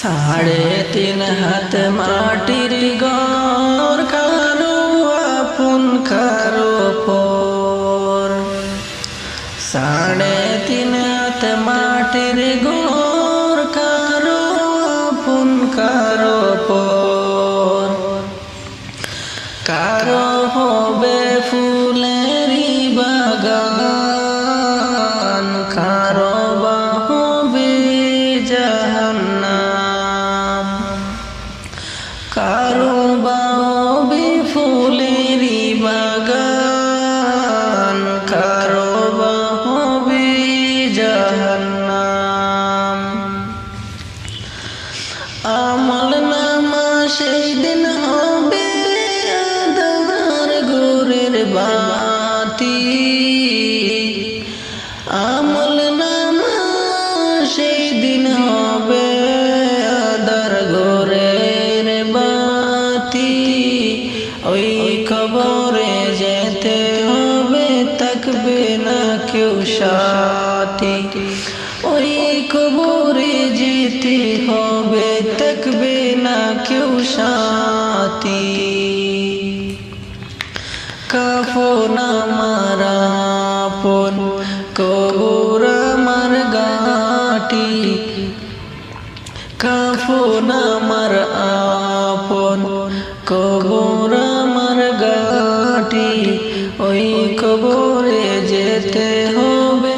3.5 হাত মাটির ঘর কারো আপন কারো পর। 3.5 হাত মাটির ঘর কারো আপন কারো পর। কারো হবে ফুলেরি বাগান, কারো বা হবে জাহান্নাম। কারো বা হবে ফুলেরি বাগান, কারো বা হবে জাহান্নাম। আমল নামা সেই দিন হবে আঁধার ঘরের বাতি। আমল নামা সেই দিন হবে আঁধার ঘরের বাতি। ওই কবরে যেতে হবে, থাকবে না কেউ সাথী। ওই কবরে যেতে হবে, থাকবে না কেউ সাথী। কাফন আমার আপন, কবর আমার ঘাটি। কাফন আমার আপন, কবর আমার ঘাটি। ওই কবরে যেতে হবে,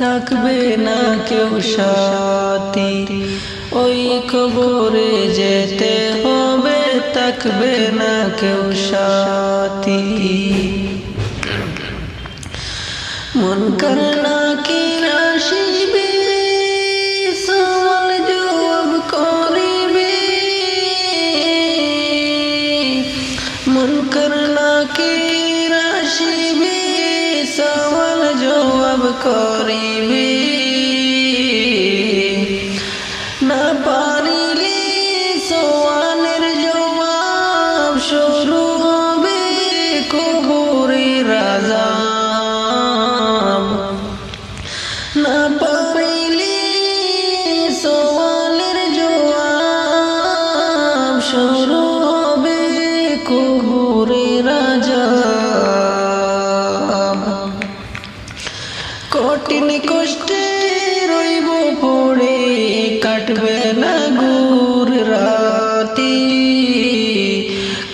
থাকবে না কেউ সাথী। ওই কবরে যেতে হবে, থাকবে না কেউ সাথী। মুনকার নাকির আসিবে, সওয়াল জবাব করিবে। মুনকার নাকির আসিবে, সওয়াল জবাব করিবে। না পারিলে সওয়ালের জবাব, শুরু হবে কবরের আযাব। না পারিলে সওয়ালের জবাব, শুরু হবে কবরের আযাব। কঠিন কষ্টে রইব পড়ে, কাটবে না গুর রাতি।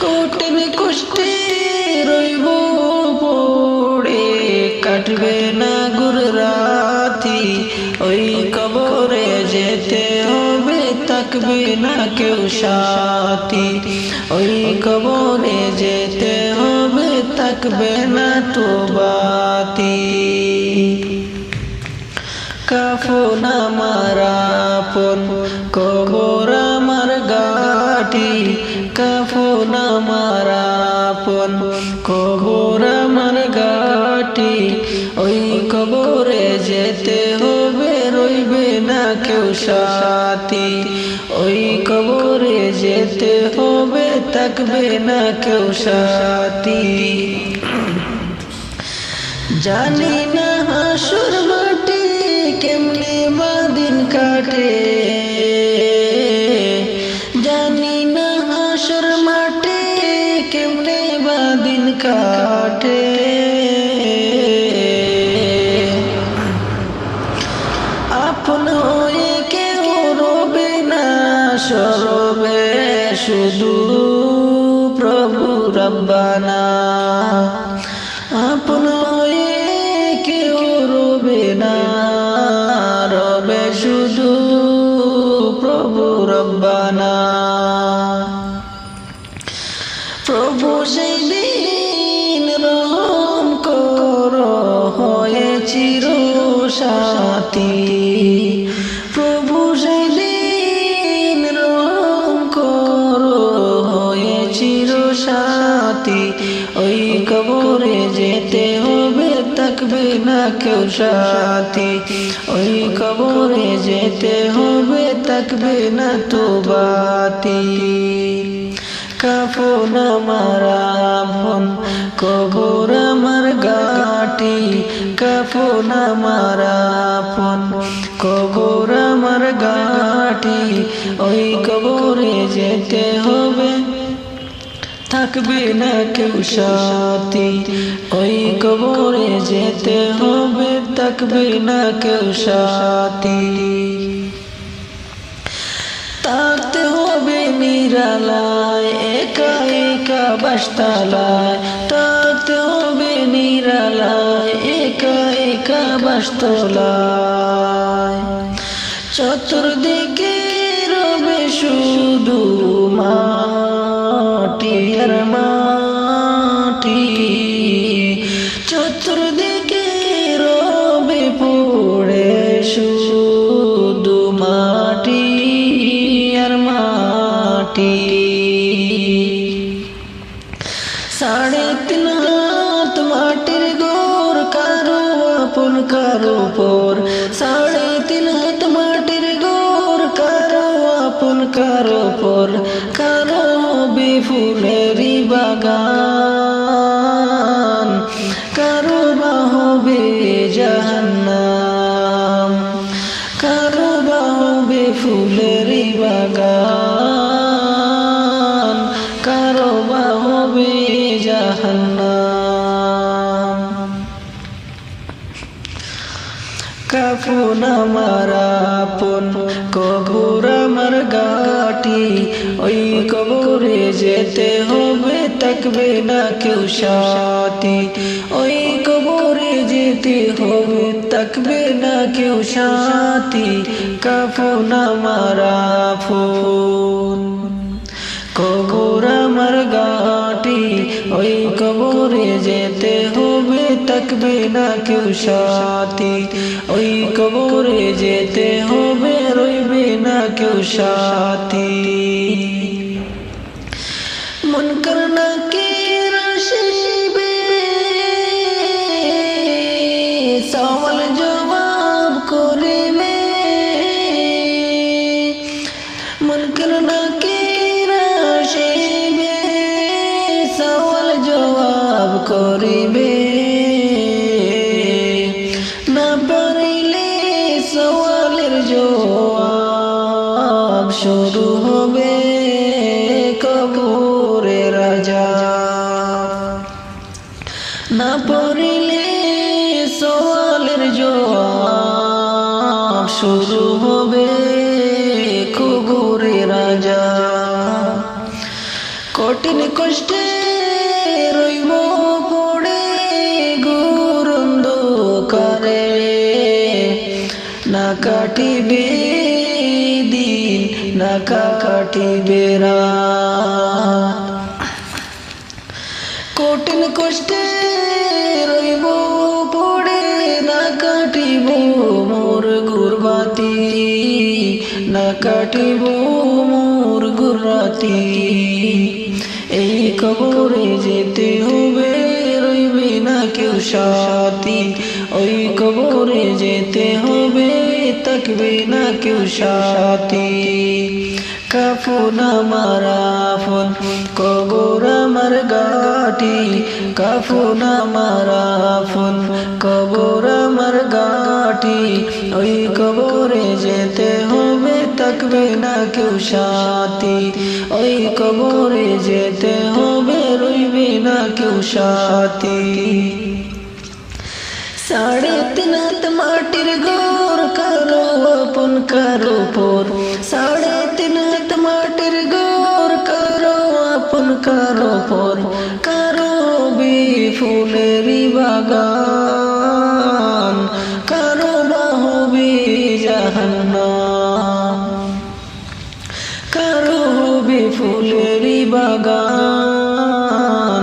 কঠিন কষ্টে রইব পড়ে, কাটবে না গুর রাতি। ওই কবরে যেতে হবে, থাকবে না কেউ সাথী। ওই কবরে যেতে হবে, থাকবে না তো বাতি। কাফন আমার আপন, কবর আমার ঘাটি। কাফন আমার আপন, কবর আমার ঘাটি। ওই কবরে যেতে হবে, রইবে না কেউ সাথী। ওই কবরে যেতে হবে, থাকবে না কেউ সাথী। জানি না হাসর মাটি কেমনে বাদিন কাটে। জানি না হাসর মাটি কেমনে বাদিন কাটে। আপন হয়ে কেউ রবে না সরবে, শুধু প্রভু রব্বানা। আপন হয়ে কেউ রবে না, রবে শুধু প্রভু রব্বানা। প্রভু সেই দিন রহম করো, হয়ে চির সাথী। প্রভু সেই দিন রহম করো, হয়ে চির সাথী। ওই কবরে যেতে হবে, থাকবে না কেউ সাথী। ওই কবরে যেতে হবে, থাকবে না তো বাতি। কাফন আমার আপন, কবর আমার ঘাটি। কাফন আমার আপন, কবর আমার ঘাঁটি, ওই কবরে যেতে হবে, থাকবে না কেউ সাথী। ওই কবরে যেতে হবে, থাকবে না কেউ সাথী। থাকতে হবে নিরালায়, একা একা বাসতলায়, থাকতে হবে নিরালায়, একা একা বাসতলায়। চতুর্দিকে রবে শুধু মাটি আর মাটি, চতুর্দিকে রবে পড়ে শুধু মাটি আর মাটি। 3.5 হাত মাটির ঘর, কারো আপন কারো পর। 3.5 হাত মাটির ঘর, কারো আপন কারো পর। কারো হবে ফুলেরই বাগান, কারো বা হবে জাহান্নাম। কারো বা হবে ফুলেরই বাগান, কারো বা হবে জাহান্নাম। কাফন আমার আপন, কবর আমার ঘাঁটি, ওই কবরে যেতে হবে, থাকবে না কেউ সাথী। ওই কবরে যেতে হবে, থাকবে না কেউ সাথী। কাফন আমার আপন, কবর আমার ঘাঁটি, ওই কবরে যেতে হবে, থাকবে না কেউ সাথী। ওই কবরে যেতে হবে, রইবে না কেউ সাথী। মুনকার নাকির আসিবে, সওয়াল জবাব করিবে। মুনকার নাকির আসিবে, সওয়াল জবাব করিবে। না পারিলে সওয়ালের জবাব শুরু হবে কবরে রাজা। না পারিলে সওয়ালের জবাব শুরু হবে কবরে রাজা। কঠিন কষ্টে রইব পড়ে ঘোর অন্ধকারে, না কাটিবে দিন, না কাটিবে রাত। কঠিন কষ্টে রইব পড়ে, না কাটিব মোর গুরবাতি, না কাটিব মোর গুরবাতি। এই কবরে যেতে হবে, রইবে না কেউ সাথী। ওই কবরে যেতে হবে, থাকবে না কেউ সাথী। কাফন আমার আপন, কবর আমার ঘাঁটি, কাফন আমার আপন, কবর আমার ঘাঁটি। ওই কবরে যেতে হবে, থাকবে না কেউ সাথী। ওই কবরে যেতে হবে, রইবে না কেউ সাথী। 3.5 হাত মাটির ঘর, কারো আপন কারো পর। 3.5 হাত মাটির ঘর, কারো আপন কারো পর। কারো হবে ফুলেরই বাগান, কারো বা হবে জাহান্নাম। কারো হবে ফুলেরই বাগান,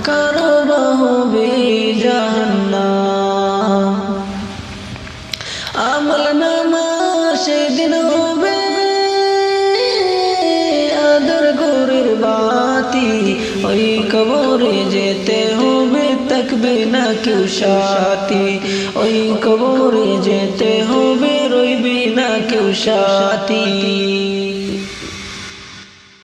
কারো বা হবে জাহান্নাম। আমল নামা সেদিন হবে আদর গোরের বাতি। ওই কবরে যেতে হবে, থাকবে না কেউ সাথী। ওই কবরে যেতে হবে, রইবে না কেউ সাথী।